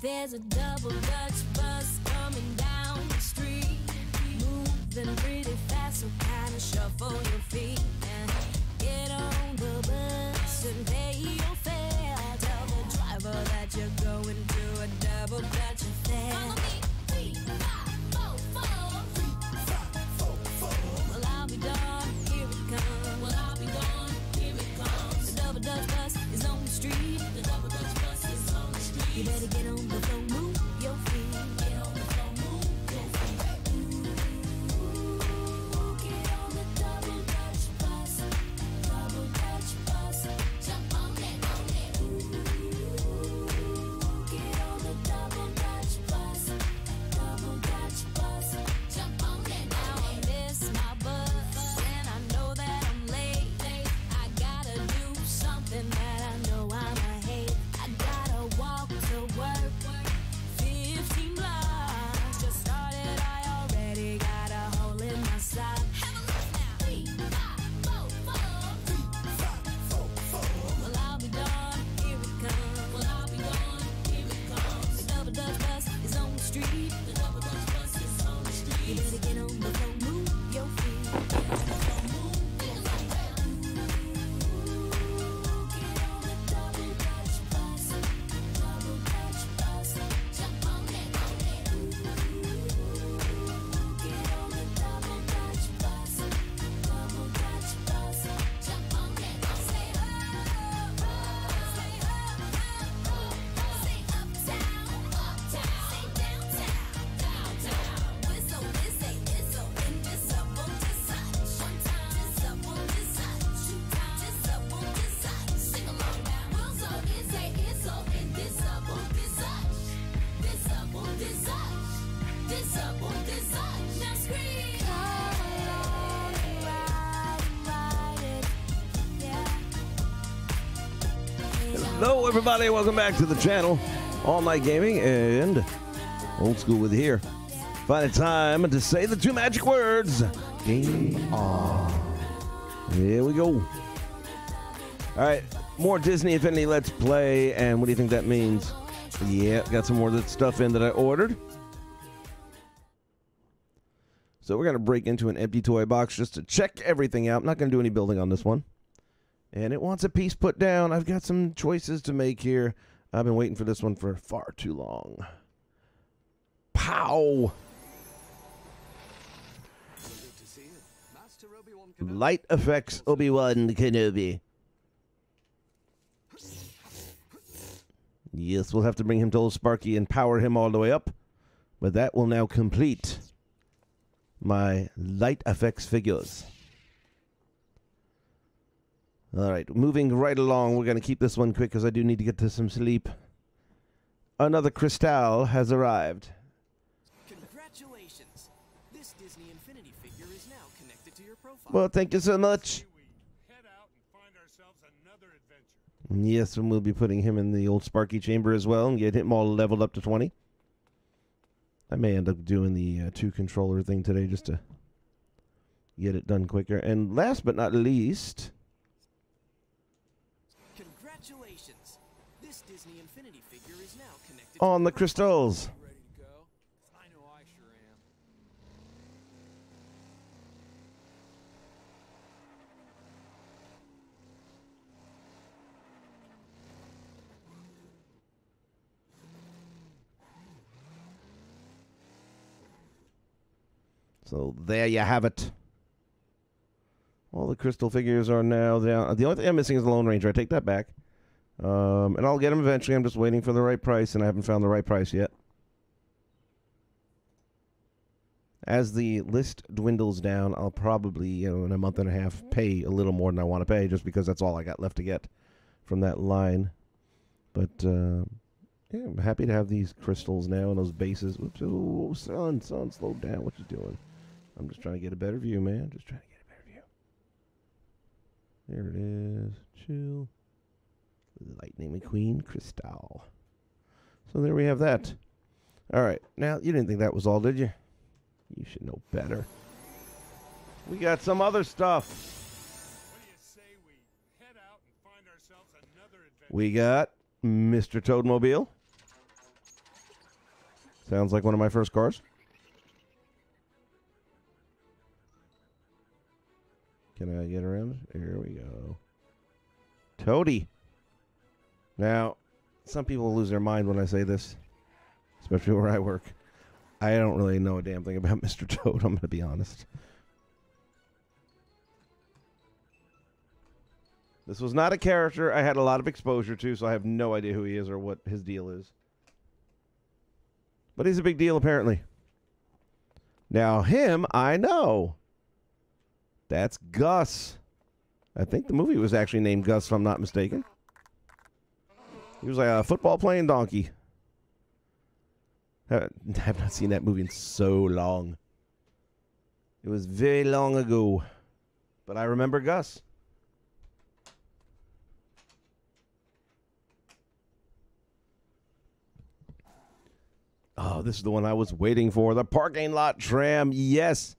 There's a double Dutch bus coming down the street, moving pretty fast, so kinda shuffle your feet and get on the bus and pay your fare. Tell the driver that you're going to a double Dutch affair. Follow me, 3, 5, 4, 4. Well, I'll be darned, here it comes. Well, I'll be darned, here it comes. The double Dutch bus is on the street. The double Dutch bus is on the street. You better get on the floor, move your feet. Get on the floor, move your feet. Get on the double Dutch bus. Double Dutch bus. Jump on it, on it. Get on the double Dutch bus. Double Dutch bus. Jump on it, now I miss my bus, and I know that I'm late. I gotta do something that I know I'ma hate. I gotta walk to work, 15 blocks. Just started, I already got a hole in my sock. Have a look now. 3, 5, 4, 4. Well, I'll be darned, here it comes. Well, I'll be darned, here it comes. The double Dutch bus is on the street. The double Dutch bus is on the street. You better get on the floor, move your feet. Get on the floor, move your feet. Get on the double Dutch bus. Double Dutch bus. Jump on it, on it. Get on the double Dutch bus. Double Dutch bus. Jump on it. Say ho, say ho, ho, ho. Say uptown, uptown. Say downtown, downtown. Whistle, whistle, whistle. In this up on this side. One time, this up on this side. Two times, this up on this side. Sing along now. Well, so it's a, it's all in this up on this side. This up on this side. This up on this side. Now scream. Come along and ride it. Yeah. Hello, everybody. Welcome back to the channel. All Night Gaming and Old School with you here. Find a time to say the 2 magic words. Game on. Here we go. All right. More Disney Infinity Let's Play. And what do you think that means? Yeah, got some more of that stuff in that I ordered. So we're going to break into an empty toy box just to check everything out. I'm not going to do any building on this one. And it wants a piece put down. I've got some choices to make here. I've been waiting for this one for far too long. Pow! Light effects Obi-Wan Kenobi. Yes, we'll have to bring him to Old Sparky and power him all the way up. But that will now complete my light effects figures. All right, moving right along. We're going to keep this one quick because I do need to get to some sleep. Another Crystal has arrived. Congratulations. This Disney Infinity figure is now connected to your profile. Well, thank you so much. We head out and find ourselves another adventure. Yes, and we'll be putting him in the Old Sparky chamber as well and get him all leveled up to 20. I may end up doing the 2-controller thing today just to get it done quicker. And last but not least, Congratulations. This Disney Infinity figure is now connected on to the crystals. Ready to go? I know I sure am. So there you have it. All the crystal figures are now down. The only thing I'm missing is the Lone Ranger. I take that back. And I'll get him eventually. I'm just waiting for the right price, and I haven't found the right price yet. As the list dwindles down, I'll probably, in a month and a half, pay a little more than I want to pay, just because that's all I got left to get from that line. But, yeah, I'm happy to have these crystals now and those bases. Oops, oh, son, slow down. What you doing? I'm just trying to get a better view, man. Just trying to get a better view. There it is. Chill. Lightning McQueen Crystal. So there we have that. All right. Now, you didn't think that was all, did you? You should know better. We got some other stuff. What do you say we head out and find ourselves another adventure? We got Mr. Toadmobile. Sounds like one of my first cars. Can I get around? Here we go. Toady. Now, some people lose their mind when I say this, especially where I work. I don't really know a damn thing about Mr. Toad, I'm going to be honest. This was not a character I had a lot of exposure to, so I have no idea who he is or what his deal is. But he's a big deal, apparently. Now, him, I know. That's Gus. I think the movie was actually named Gus, if I'm not mistaken. He was like a football playing donkey. I have not seen that movie in so long. It was very long ago. But I remember Gus. Oh, this is the one I was waiting for. The parking lot tram. Yes.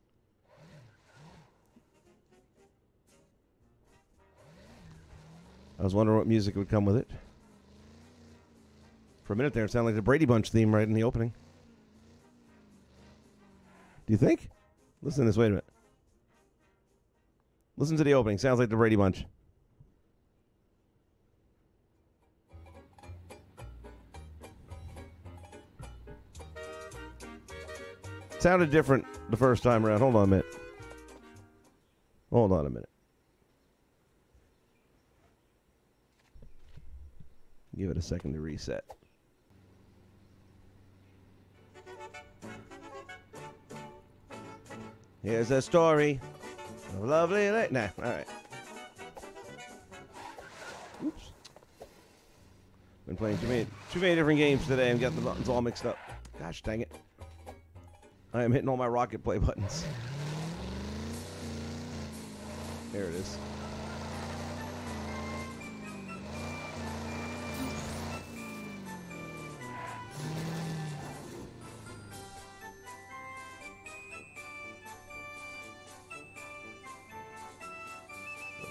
I was wondering what music would come with it. For a minute there, it sounded like the Brady Bunch theme right in the opening. Do you think? Listen to this. Wait a minute. Listen to the opening. Sounds like the Brady Bunch. Sounded different the first time around. Hold on a minute. Hold on a minute. Give it a second to reset. Here's a story of a lovely lady. Nah, all right. Oops. Been playing too many different games today and got the buttons all mixed up. Gosh dang it. I am hitting all my rocket play buttons. There it is.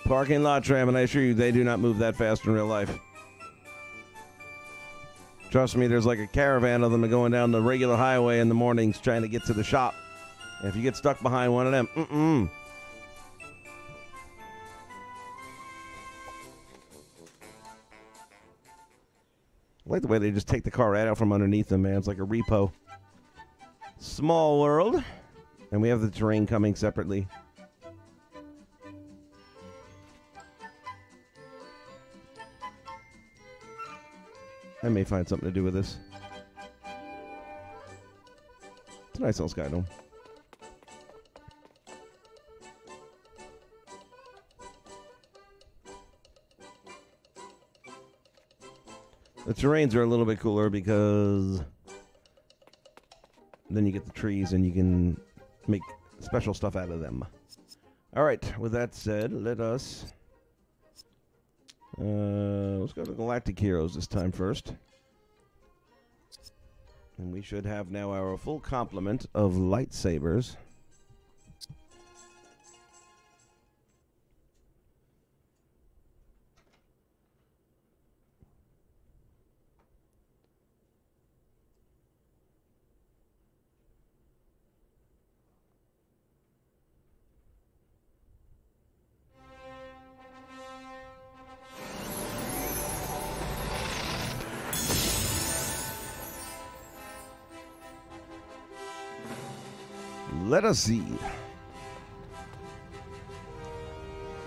Parking lot tram, and I assure you, they do not move that fast in real life. Trust me, there's like a caravan of them going down the regular highway in the mornings trying to get to the shop. And if you get stuck behind one of them, I like the way they just take the car right out from underneath them, man. It's like a repo. Small world. And we have the terrain coming separately. I may find something to do with this. It's a nice little sky dome. The terrains are a little bit cooler because then you get the trees and you can make special stuff out of them. All right, with that said, let us... let's go to Galactic Heroes this time first. And we should have now our full complement of lightsabers. Let us see.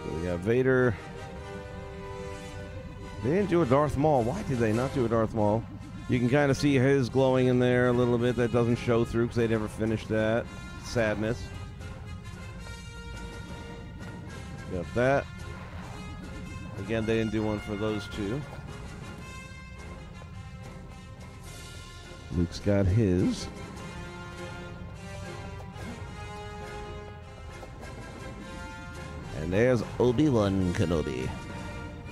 So we got Vader. They didn't do a Darth Maul. Why did they not do a Darth Maul? You can kind of see his glowing in there a little bit. That doesn't show through because they never finished that. Sadness. Got that. Again, they didn't do one for those two. Luke's got his. And there's Obi-Wan Kenobi.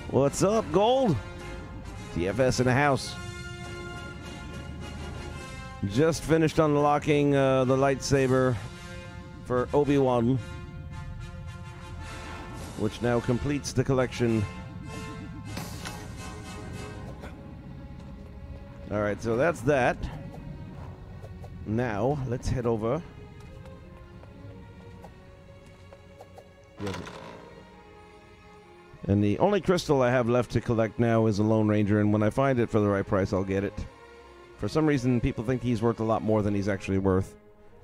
What's up, Gold? TFS in the house. Just finished unlocking the lightsaber for Obi-Wan, which now completes the collection. Alright, so that's that. Now, let's head over. And the only crystal I have left to collect now is a Lone Ranger, and when I find it for the right price, I'll get it. For some reason, people think he's worth a lot more than he's actually worth.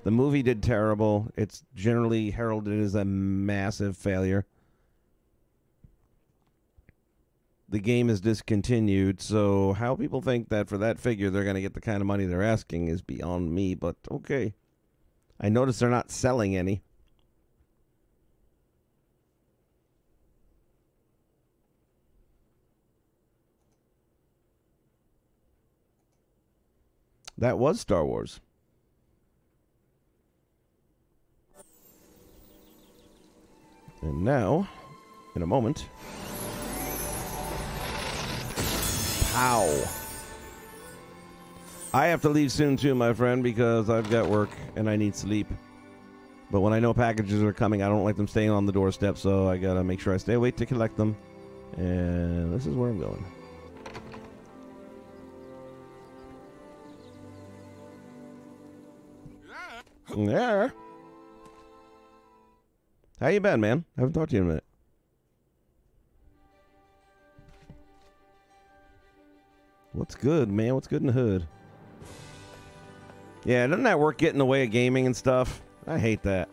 The movie did terrible. It's generally heralded as a massive failure. The game is discontinued, so how people think that for that figure they're going to get the kind of money they're asking is beyond me, but okay. I notice they're not selling any. That was Star Wars. And now, in a moment... Pow. I have to leave soon too, my friend, because I've got work and I need sleep. But when I know packages are coming, I don't like them staying on the doorstep, so I gotta make sure I stay awake to collect them. And this is where I'm going. Yeah. How you been, man? I haven't talked to you in a minute. What's good, man? What's good in the hood? Yeah, doesn't that work get in the way of gaming and stuff? I hate that.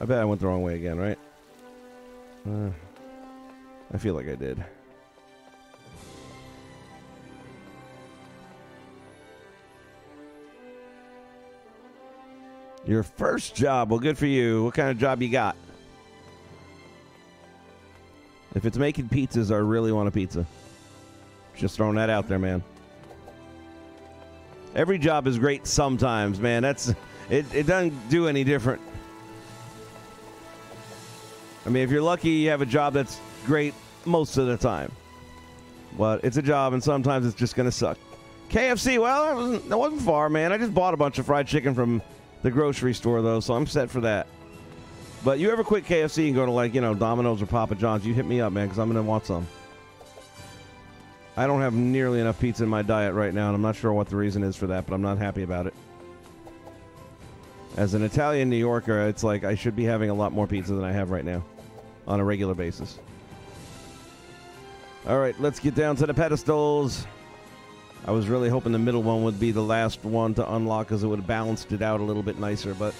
I bet I went the wrong way again, right? I feel like I did. Your first job. Well, good for you. What kind of job you got? If it's making pizzas, I really want a pizza. Just throwing that out there, man. Every job is great sometimes, man. It doesn't do any different. I mean, if you're lucky, you have a job that's great most of the time. But it's a job, and sometimes it's just going to suck. KFC, well, that wasn't far, man. I just bought a bunch of fried chicken from the grocery store, though, so I'm set for that. But you ever quit KFC and go to, like, you know, Domino's or Papa John's, you hit me up, man, because I'm going to want some. I don't have nearly enough pizza in my diet right now, and I'm not sure what the reason is for that, but I'm not happy about it. As an Italian New Yorker, it's like I should be having a lot more pizza than I have right now on a regular basis. All right, let's get down to the pedestals. I was really hoping the middle one would be the last one to unlock because it would have balanced it out a little bit nicer, but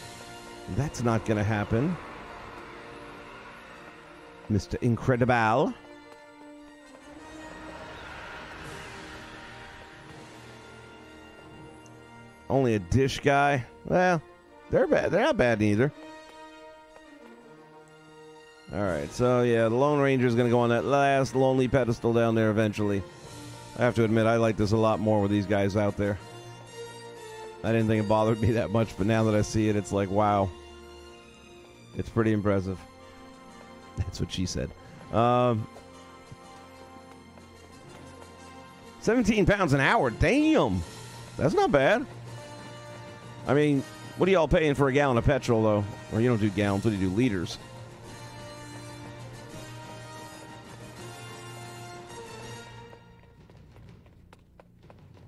that's not going to happen. Mr. Incredible. Only a dish guy? Well, they're bad. They're not bad either. All right, so yeah, the Lone Ranger is going to go on that last lonely pedestal down there eventually. I have to admit, I like this a lot more with these guys out there. I didn't think it bothered me that much, but now that I see it, it's like, wow. It's pretty impressive. That's what she said. 17 pounds an hour. Damn. That's not bad. I mean, what are y'all paying for a gallon of petrol, though? Or you don't do gallons. What do you do? Liters.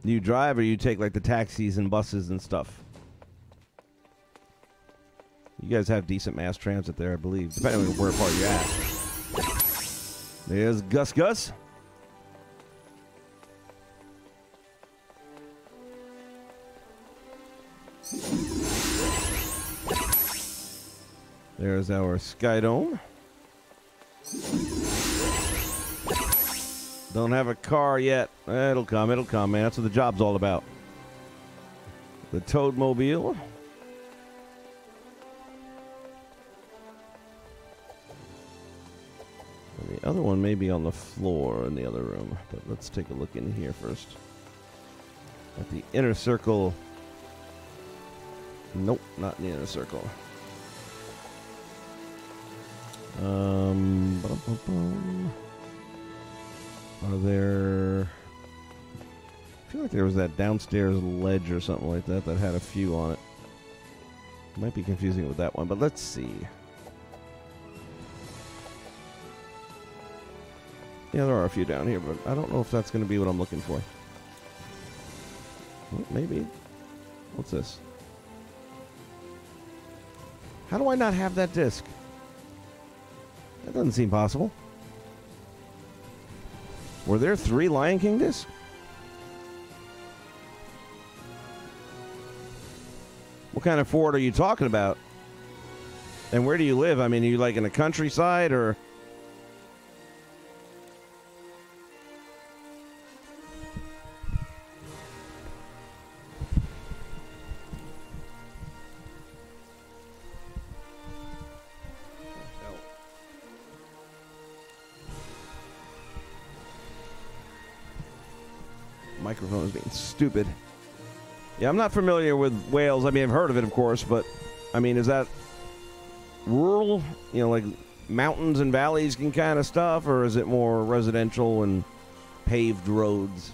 Do you drive or you take, like, the taxis and buses and stuff? You guys have decent mass transit there, I believe, depending on where part you're at. There's Gus Gus. There's our Skydome. Don't have a car yet. It'll come, man. That's what the job's all about. The Toadmobile. And the other one may be on the floor in the other room, but let's take a look in here first. At the inner circle. Nope, not in the inner circle. Are there... I feel like there was that downstairs ledge or something like that that had a few on it. Might be confusing it with that one, but let's see. Yeah, there are a few down here, but I don't know if that's going to be what I'm looking for. Well, maybe. What's this? How do I not have that disc? That doesn't seem possible. Were there 3 Lion King discs? What kind of Ford are you talking about? And where do you live? I mean, are you like in the countryside or... Microphone is being stupid. Yeah, I'm not familiar with Wales. I mean, I've heard of it, of course, but I mean, is that rural, you know, like mountains and valleys and kind of stuff, or is it more residential and paved roads?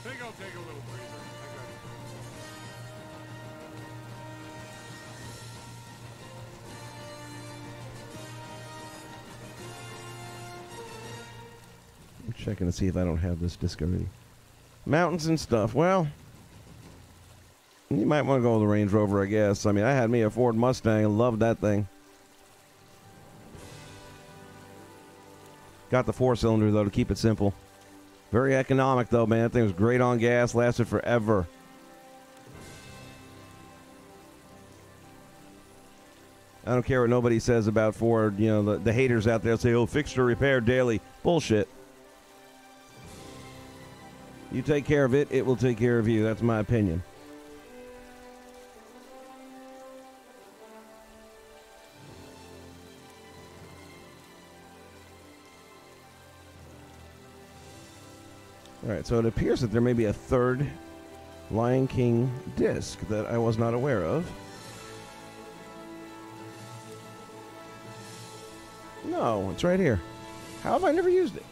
I think I'll take a little breather. I'm checking to see if I don't have this disc already. Mountains and stuff. Well, you might want to go with the Range Rover, I guess. I mean, I had me a Ford Mustang. I loved that thing. Got the 4-cylinder, though, to keep it simple. Very economic, though, man. That thing was great on gas. Lasted forever. I don't care what nobody says about Ford. You know, the haters out there say, oh, fixed or repaired daily. Bullshit. You take care of it, it will take care of you. That's my opinion. All right, so it appears that there may be a 3rd Lion King disc that I was not aware of. No, it's right here. How have I never used it?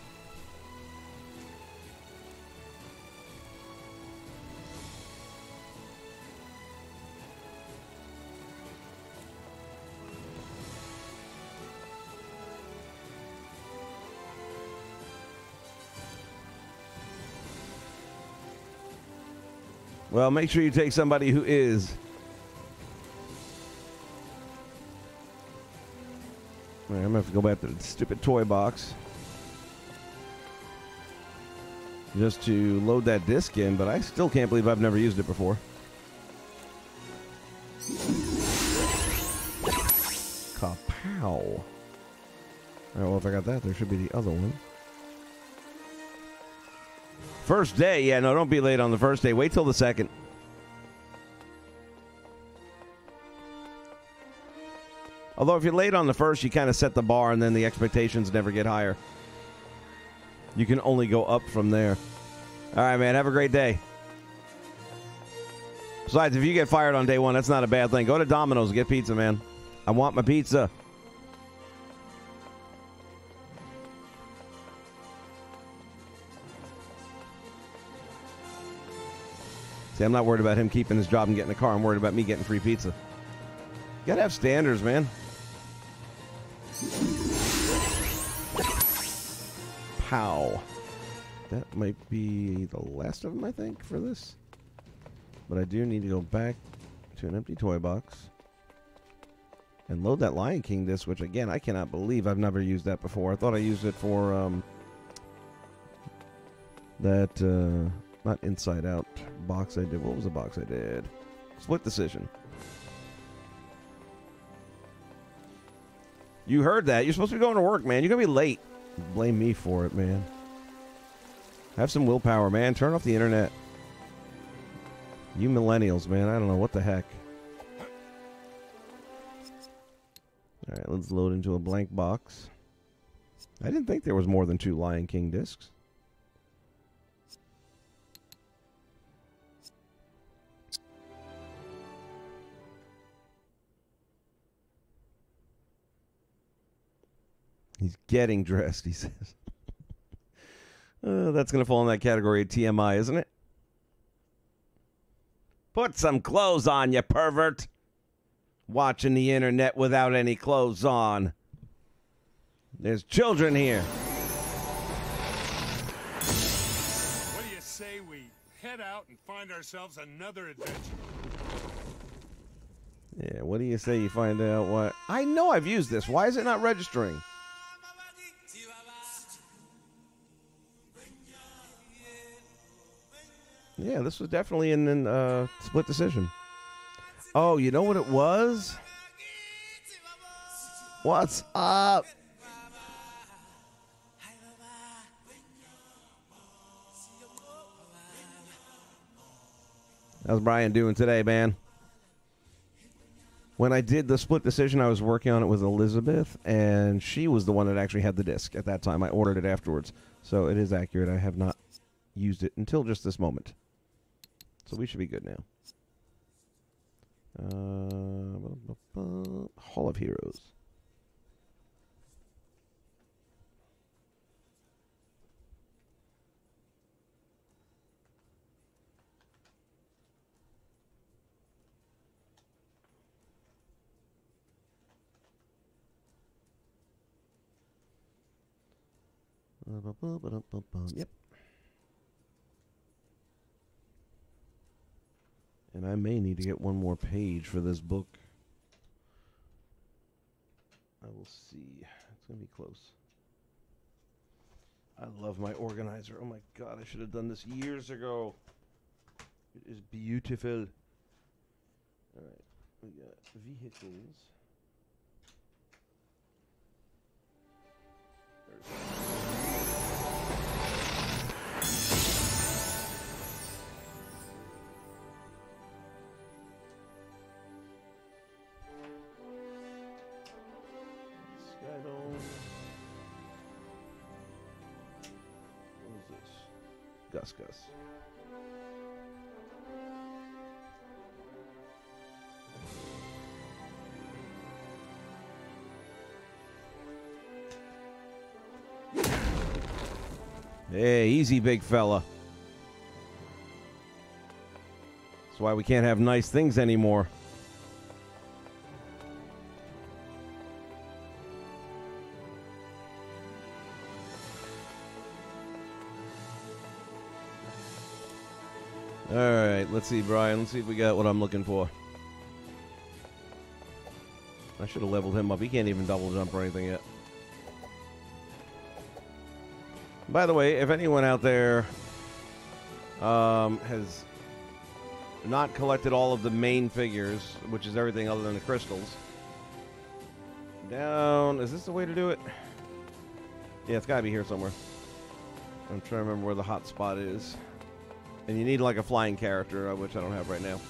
Well, make sure you take somebody who is. All right, I'm going to have to go back to the stupid toy box just to load that disc in, but I still can't believe I've never used it before. Kapow. All right, well, if I got that, there should be the other one. First day, yeah, no, don't be late on the first day. Wait till the second. Although if you're late on the first, you kind of set the bar and then the expectations never get higher. You can only go up from there. All right, man, have a great day. Besides, if you get fired on day one, that's not a bad thing. Go to Domino's and get pizza, man. I want my pizza. See, I'm not worried about him keeping his job and getting a car. I'm worried about me getting free pizza. You gotta have standards, man. Pow. That might be the last of them, I think, for this. But I do need to go back to an empty toy box and load that Lion King disc, which, again, I cannot believe I've never used that before. I thought I used it for that... not Inside Out box I did. What was the box I did? Split Decision. You heard that. You're supposed to be going to work, man. You're going to be late. Blame me for it, man. Have some willpower, man. Turn off the internet. You millennials, man. I don't know. What the heck? All right, let's load into a blank box. I didn't think there was more than 2 Lion King discs. He's getting dressed, he says. That's going to fall in that category of TMI, isn't it? Put some clothes on, you pervert. Watching the internet without any clothes on. There's children here. What do you say we head out and find ourselves another adventure? Yeah, what do you say you find out what? I know I've used this. Why is it not registering? Yeah, this was definitely in Split Decision. Oh, you know what it was? What's up? How's Brian doing today, man? When I did the Split Decision, I was working on it with Elizabeth, and she was the one that actually had the disc at that time. I ordered it afterwards, so it is accurate. I have not used it until just this moment. So we should be good now. Hall of Heroes. Yep. And I may need to get one more page for this book. I will see. It's going to be close. I love my organizer. Oh my god, I should have done this years ago. It is beautiful. Alright, we got vehicles. Skydome. What is this? Gus Gus. Hey, easy, big fella. That's why we can't have nice things anymore. All right, let's see, Brian. Let's see if we got what I'm looking for. I should have leveled him up. He can't even double jump or anything yet. By the way, if anyone out there has not collected all of the main figures, which is everything other than the crystals, down... Is this the way to do it? Yeah, it's got to be here somewhere. I'm trying to remember where the hot spot is. And you need like a flying character, which I don't have right now.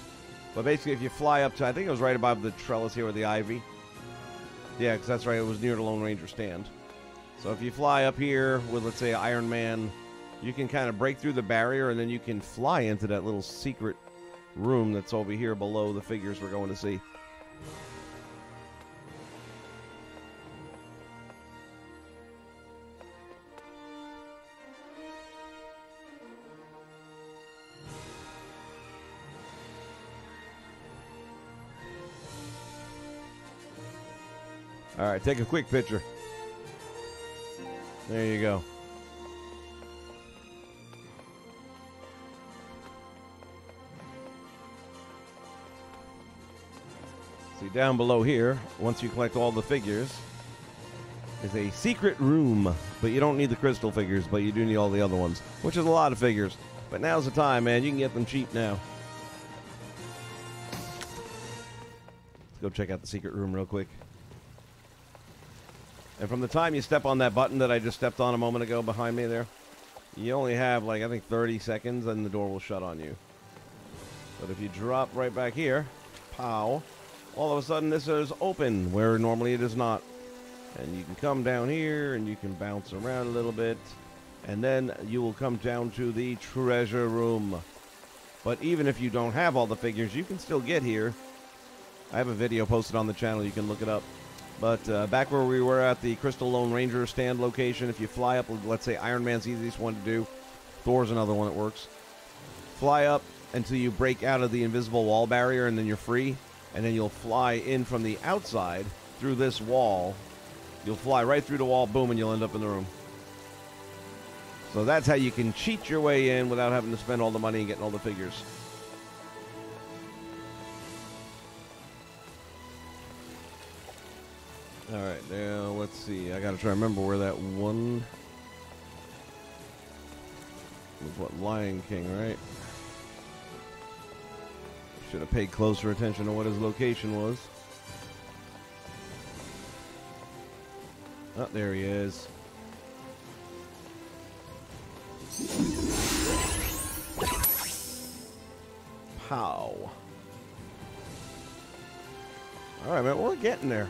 But basically, if you fly up to... I think it was right above the trellis here with the ivy. Yeah, because that's right. It was near the Lone Ranger stand. So if you fly up here with, let's say, Iron Man, you can kind of break through the barrier, and then you can fly into that little secret room that's over here below the figures we're going to see. All right, take a quick picture. There you go. See, down below here, once you collect all the figures, is a secret room. But you don't need the crystal figures, but you do need all the other ones, which is a lot of figures. But now's the time, man. You can get them cheap now. Let's go check out the secret room real quick. And from the time you step on that button that I just stepped on a moment ago behind me there, you only have, like, I think 30 seconds, and the door will shut on you. But if you drop right back here, pow, all of a sudden this is open, where normally it is not. And you can come down here, and you can bounce around a little bit, and then you will come down to the treasure room. But even if you don't have all the figures, you can still get here. I have a video posted on the channel. You can look it up. But back where we were at the Crystal Lone Ranger stand location, if you fly up, let's say Iron Man's the easiest one to do. Thor's another one that works. Fly up until you break out of the invisible wall barrier, and then you're free. And then you'll fly in from the outside through this wall You'll fly right through the wall, boom, and you'll end up in the room. So that's how you can cheat your way in without having to spend all the money and getting all the figures. All right, now let's see. I got to try to remember where that one was. What, Lion King, right? Should have paid closer attention to what his location was. Oh, there he is. Pow. All right, man, we're getting there.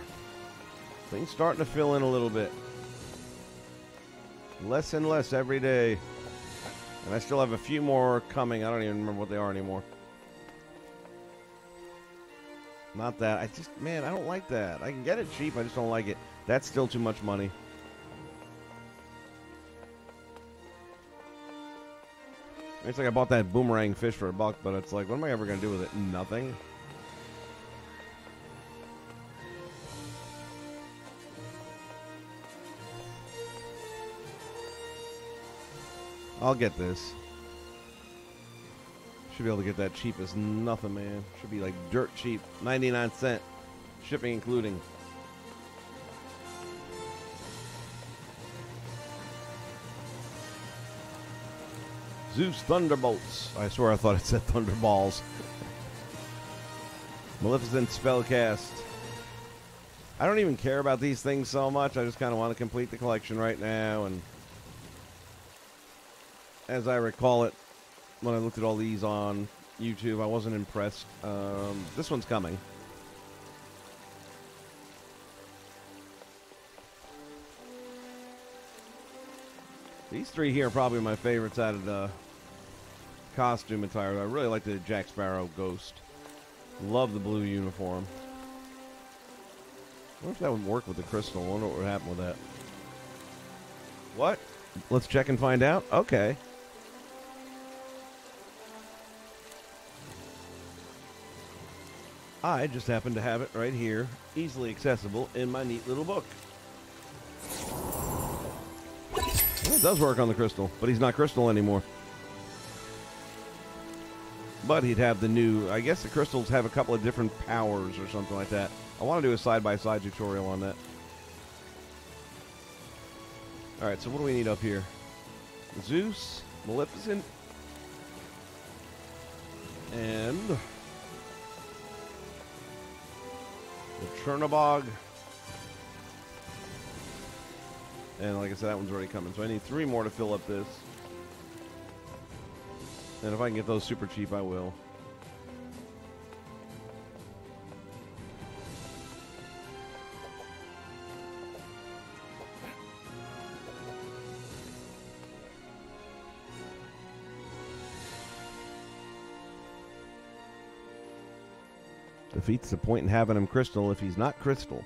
Things starting to fill in a little bit. Less and less every day. And I still have a few more coming. I don't even remember what they are anymore. Not that. I just, man, I don't like that. I can get it cheap. I just don't like it. That's still too much money. It's like I bought that boomerang fish for $1, but it's like, what am I ever going to do with it? Nothing. I'll get this. Should be able to get that cheap as nothing, man. Should be like dirt cheap. 99 cents. Shipping including. Zeus Thunderbolts. I swear I thought it said Thunderballs. Maleficent Spellcast. I don't even care about these things so much. I just kind of want to complete the collection right now. And as I recall it, when I looked at all these on YouTube, I wasn't impressed. This one's coming. These three here are probably my favorites out of the costume attire. I really like the Jack Sparrow Ghost. Love the blue uniform. I wonder if that would work with the crystal. I wonder what would happen with that. What? Let's check and find out. Okay. I just happen to have it right here, easily accessible in my neat little book. Well, it does work on the crystal, but he's not crystal anymore. But he'd have the new, I guess the crystals have a couple of different powers or something like that. I want to do a side-by-side tutorial on that. Alright, so what do we need up here? Zeus, Maleficent, and the Chernobog. And like I said, that one's already coming. So I need 3 more to fill up this. And if I can get those super cheap, I will. Defeats the point in having him crystal if he's not crystal.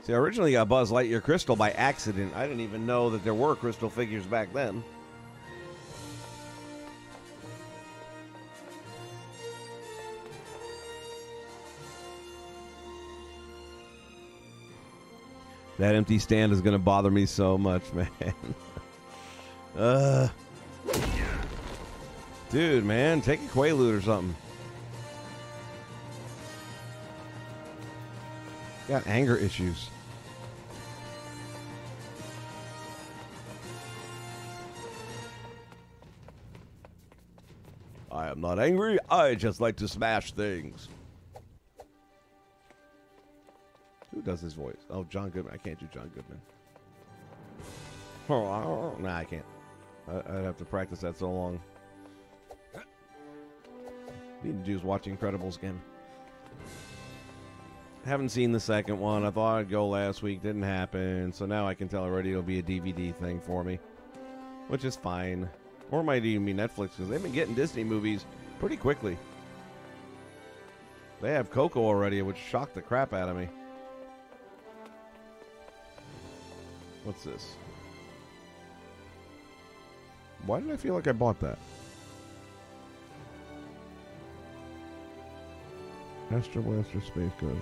See, I originally got Buzz Lightyear crystal by accident. I didn't even know that there were crystal figures back then. That empty stand is going to bother me so much, man. Dude, man, take a Quaalude or something. Got anger issues. I am not angry. I just like to smash things. Who does his voice? Oh, John Goodman. I can't do John Goodman. Oh, nah, I can't. I'd have to practice that so long. Need to do is watch Incredibles again. Haven't seen the second one. I thought I'd go last week. Didn't happen. So now I can tell already it'll be a DVD thing for me. Which is fine. Or it might even be Netflix, because they've been getting Disney movies pretty quickly. They have Coco already, which shocked the crap out of me. What's this? Why did I feel like I bought that? Astro Blaster Space Ghost.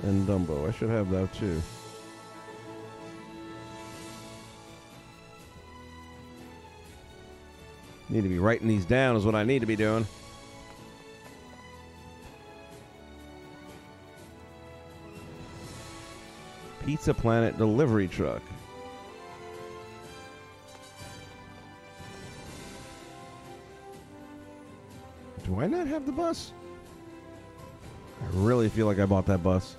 And Dumbo. I should have that too. Need to be writing these down is what I need to be doing. Pizza Planet delivery truck. Do I not have the bus? I really feel like I bought that bus.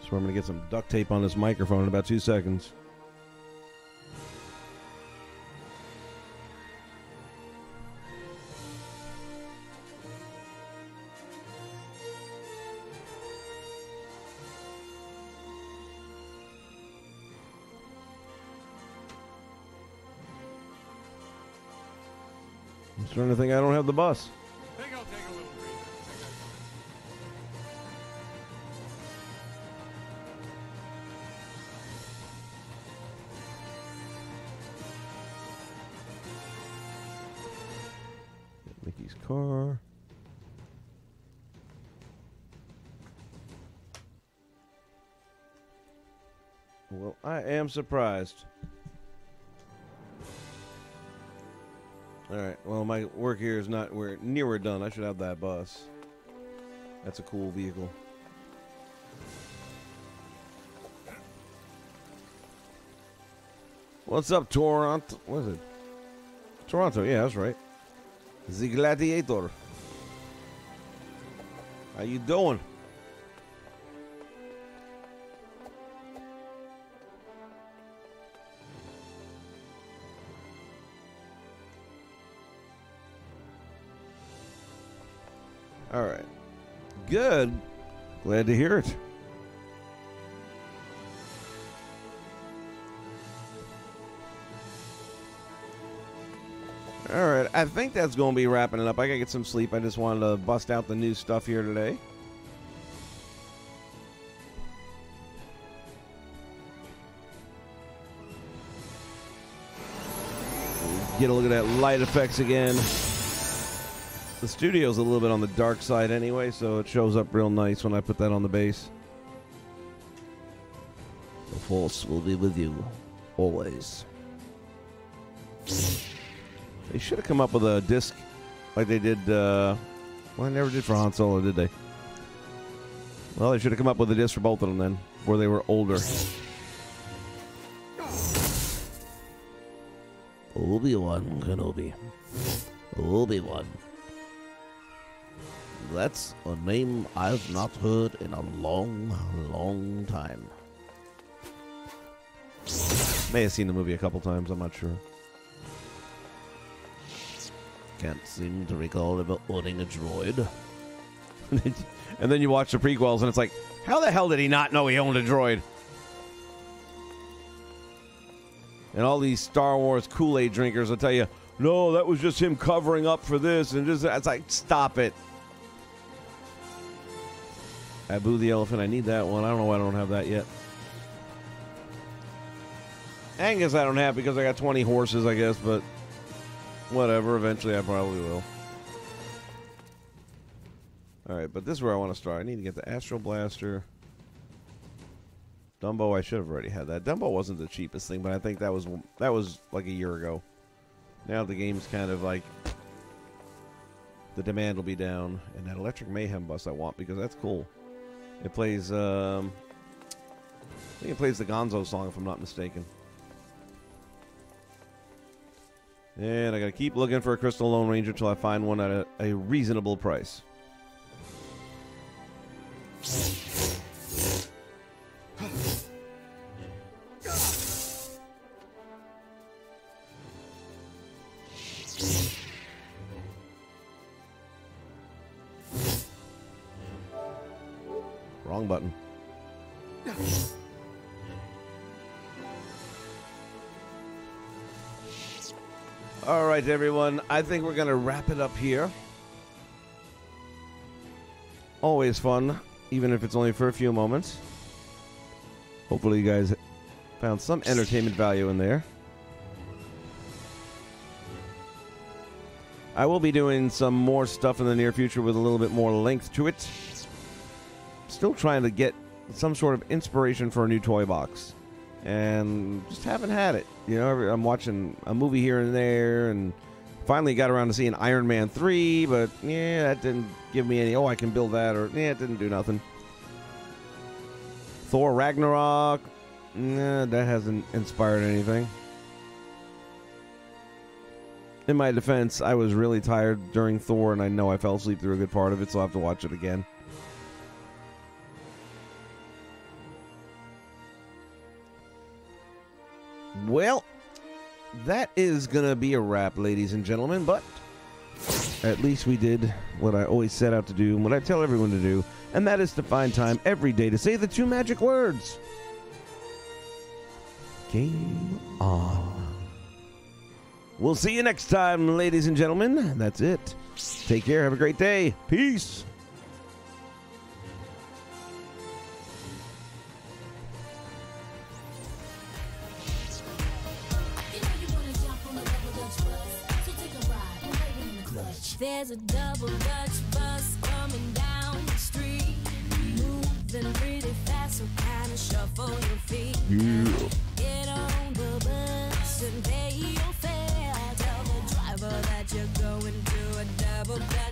So I'm going to get some duct tape on this microphone in about 2 seconds. I'm starting to think I don't have the bus. I think I'll take a little breather. Mickey's car. Well, I am surprised. All right. Well, my work here is not near done. I should have that bus. That's a cool vehicle. What's up, Toronto? What is it? Toronto. Yeah, that's right. The Gladiator. How you doing? All right. Good. Glad to hear it. All right. I think that's going to be wrapping it up. I got to get some sleep. I just wanted to bust out the new stuff here today. Get a look at that light effects again. The studio's a little bit on the dark side anyway, so it shows up real nice when I put that on the base. The Force will be with you, always. They should have come up with a disc like they did, well, they never did for Han Solo, did they? Well, they should have come up with a disc for both of them then, where they were older. Obi-Wan Kenobi. Obi-Wan. That's a name I've not heard in a long, long time. May have seen the movie a couple times, I'm not sure. Can't seem to recall ever owning a droid. And then you watch the prequels and it's like, how the hell did he not know he owned a droid? And all these Star Wars Kool-Aid drinkers will tell you, no, that was just him covering up for this. And just, it's like, stop it. Abu the Elephant, I need that one. I don't know why I don't have that yet. Angus I don't have because I got 20 horses, I guess, but whatever. Eventually I probably will. Alright, but this is where I want to start. I need to get the Astro Blaster. Dumbo, I should have already had that. Dumbo wasn't the cheapest thing, but I think that was like a year ago. Now the game's kind of like, the demand will be down. And that Electric Mayhem bus I want because that's cool. It plays, I think it plays the Gonzo song if I'm not mistaken. And I gotta keep looking for a Crystal Lone Ranger until I find one at a reasonable price. Wrong button. All right, everyone. I think we're going to wrap it up here. Always fun, even if it's only for a few moments. Hopefully you guys found some entertainment value in there. I will be doing some more stuff in the near future with a little bit more length to it. Still trying to get some sort of inspiration for a new toy box. And just haven't had it. You know, I'm watching a movie here and there, and finally got around to seeing Iron Man 3, but yeah, that didn't give me any, oh, I can build that, or yeah, it didn't do nothing. Thor Ragnarok, nah, that hasn't inspired anything. In my defense, I was really tired during Thor, and I know I fell asleep through a good part of it, so I'll have to watch it again. Well, that is going to be a wrap, ladies and gentlemen, but at least we did what I always set out to do and what I tell everyone to do, and that is to find time every day to say the 2 magic words. Game on. We'll see you next time, ladies and gentlemen. That's it. Take care. Have a great day. Peace. There's a double Dutch bus coming down the street, moving pretty fast, so kinda shuffle your feet. Yeah. Get on the bus and pay your fare. Tell the driver that you're going to a double Dutch